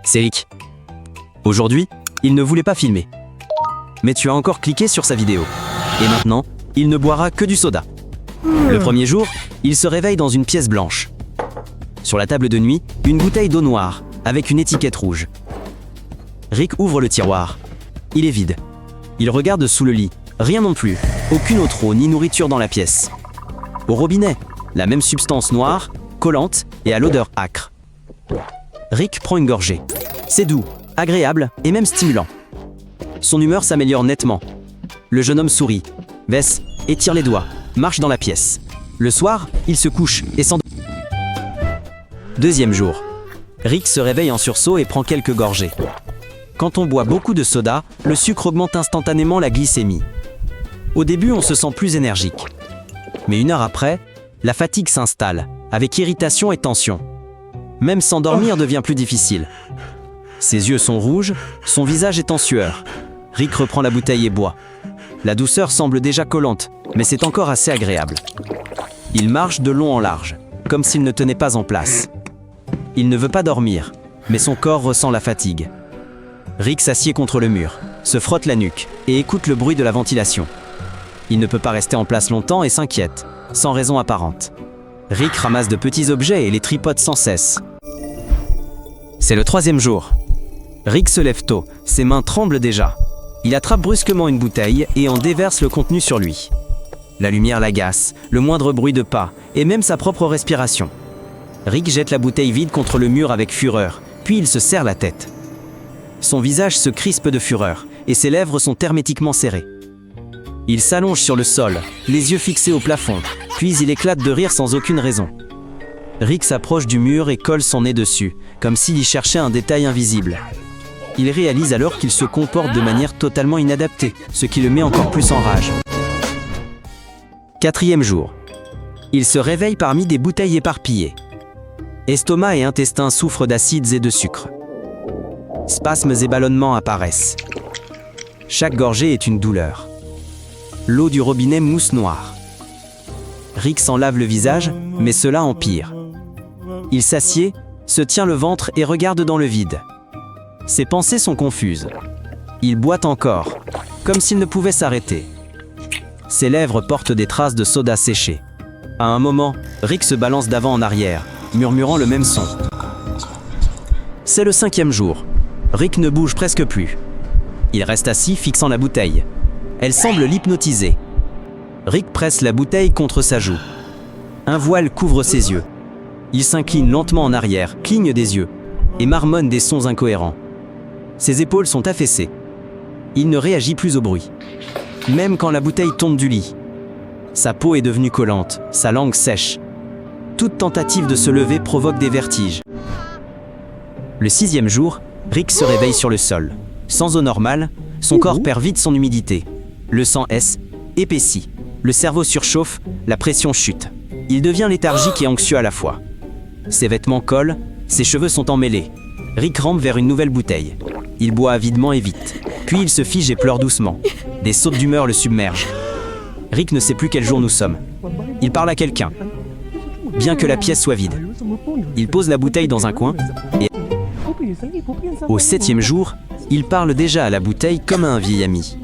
c'est Rick. Aujourd'hui, il ne voulait pas filmer. Mais tu as encore cliqué sur sa vidéo. Et maintenant, il ne boira que du soda. Le premier jour, il se réveille dans une pièce blanche. Sur la table de nuit, une bouteille d'eau noire, avec une étiquette rouge. Rick ouvre le tiroir. Il est vide. Il regarde sous le lit. Rien non plus. Aucune autre eau ni nourriture dans la pièce. Au robinet, la même substance noire, collante et à l'odeur âcre. Rick prend une gorgée. C'est doux, agréable et même stimulant. Son humeur s'améliore nettement. Le jeune homme sourit, baisse, étire les doigts, marche dans la pièce. Le soir, il se couche et s'endort. Deuxième jour. Rick se réveille en sursaut et prend quelques gorgées. Quand on boit beaucoup de soda, le sucre augmente instantanément la glycémie. Au début, on se sent plus énergique. Mais une heure après, la fatigue s'installe, avec irritation et tension. Même s'endormir devient plus difficile. Ses yeux sont rouges, son visage est en sueur. Rick reprend la bouteille et boit. La douceur semble déjà collante, mais c'est encore assez agréable. Il marche de long en large, comme s'il ne tenait pas en place. Il ne veut pas dormir, mais son corps ressent la fatigue. Rick s'assied contre le mur, se frotte la nuque et écoute le bruit de la ventilation. Il ne peut pas rester en place longtemps et s'inquiète, sans raison apparente. Rick ramasse de petits objets et les tripote sans cesse. C'est le troisième jour. Rick se lève tôt, ses mains tremblent déjà. Il attrape brusquement une bouteille et en déverse le contenu sur lui. La lumière l'agace, le moindre bruit de pas et même sa propre respiration. Rick jette la bouteille vide contre le mur avec fureur, puis il se serre la tête. Son visage se crispe de fureur et ses lèvres sont hermétiquement serrées. Il s'allonge sur le sol, les yeux fixés au plafond, puis il éclate de rire sans aucune raison. Rick s'approche du mur et colle son nez dessus, comme s'il y cherchait un détail invisible. Il réalise alors qu'il se comporte de manière totalement inadaptée, ce qui le met encore plus en rage. Quatrième jour. Il se réveille parmi des bouteilles éparpillées. Estomac et intestins souffrent d'acides et de sucre. Spasmes et ballonnements apparaissent. Chaque gorgée est une douleur. L'eau du robinet mousse noire. Rick s'en lave le visage, mais cela empire. Il s'assied, se tient le ventre et regarde dans le vide. Ses pensées sont confuses. Il boit encore, comme s'il ne pouvait s'arrêter. Ses lèvres portent des traces de soda séché. À un moment, Rick se balance d'avant en arrière, murmurant le même son. C'est le cinquième jour. Rick ne bouge presque plus. Il reste assis, fixant la bouteille. Elle semble l'hypnotiser. Rick presse la bouteille contre sa joue. Un voile couvre ses yeux. Il s'incline lentement en arrière, cligne des yeux et marmonne des sons incohérents. Ses épaules sont affaissées. Il ne réagit plus au bruit. Même quand la bouteille tombe du lit. Sa peau est devenue collante, sa langue sèche. Toute tentative de se lever provoque des vertiges. Le sixième jour, Rick se réveille sur le sol. Sans eau normale, son corps perd vite son humidité. Le sang épaissit. Le cerveau surchauffe, la pression chute. Il devient léthargique et anxieux à la fois. Ses vêtements collent, ses cheveux sont emmêlés. Rick rampe vers une nouvelle bouteille. Il boit avidement et vite. Puis il se fige et pleure doucement. Des sautes d'humeur le submergent. Rick ne sait plus quel jour nous sommes. Il parle à quelqu'un. Bien que la pièce soit vide. Il pose la bouteille dans un coin et au septième jour, il parle déjà à la bouteille comme à un vieil ami.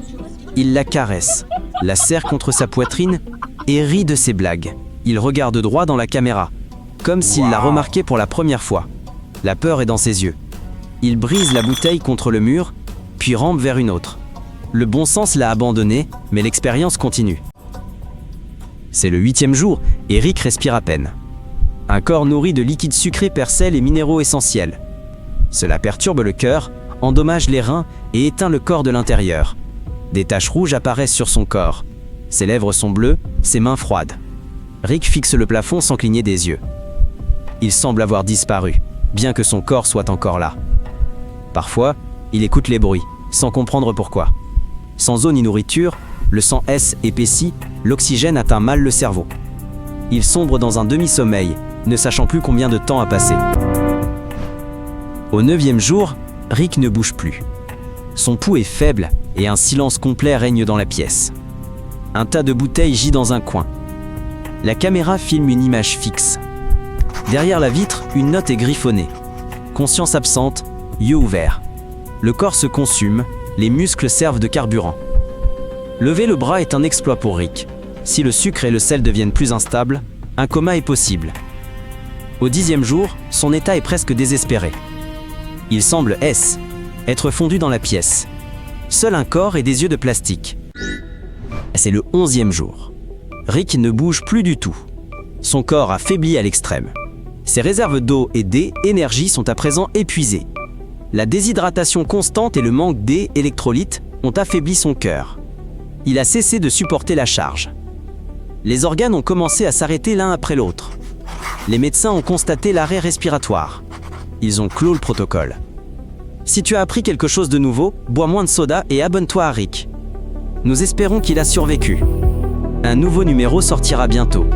Il la caresse, la serre contre sa poitrine et rit de ses blagues. Il regarde droit dans la caméra, comme s'il la remarquait pour la première fois. La peur est dans ses yeux. Il brise la bouteille contre le mur, puis rampe vers une autre. Le bon sens l'a abandonné, mais l'expérience continue. C'est le huitième jour et Rick respire à peine. Un corps nourri de liquides sucrés perd sel et minéraux essentiels. Cela perturbe le cœur, endommage les reins et éteint le corps de l'intérieur. Des taches rouges apparaissent sur son corps. Ses lèvres sont bleues, ses mains froides. Rick fixe le plafond sans cligner des yeux. Il semble avoir disparu, bien que son corps soit encore là. Parfois, il écoute les bruits, sans comprendre pourquoi. Sans eau ni nourriture, le sang épaissit, l'oxygène atteint mal le cerveau. Il sombre dans un demi-sommeil, ne sachant plus combien de temps a passé. Au 9e jour, Rick ne bouge plus. Son pouls est faible et un silence complet règne dans la pièce. Un tas de bouteilles gît dans un coin. La caméra filme une image fixe. Derrière la vitre, une note est griffonnée. Conscience absente, yeux ouverts. Le corps se consume, les muscles servent de carburant. Lever le bras est un exploit pour Rick. Si le sucre et le sel deviennent plus instables, un coma est possible. Au 10e jour, son état est presque désespéré. Il semble être fondu dans la pièce. Seul un corps et des yeux de plastique. C'est le 11e jour. Rick ne bouge plus du tout. Son corps a faibli à l'extrême. Ses réserves d'eau et d'énergie sont à présent épuisées. La déshydratation constante et le manque d'électrolytes ont affaibli son cœur. Il a cessé de supporter la charge. Les organes ont commencé à s'arrêter l'un après l'autre. Les médecins ont constaté l'arrêt respiratoire. Ils ont clos le protocole. Si tu as appris quelque chose de nouveau, bois moins de soda et abonne-toi à Rick. Nous espérons qu'il a survécu. Un nouveau numéro sortira bientôt.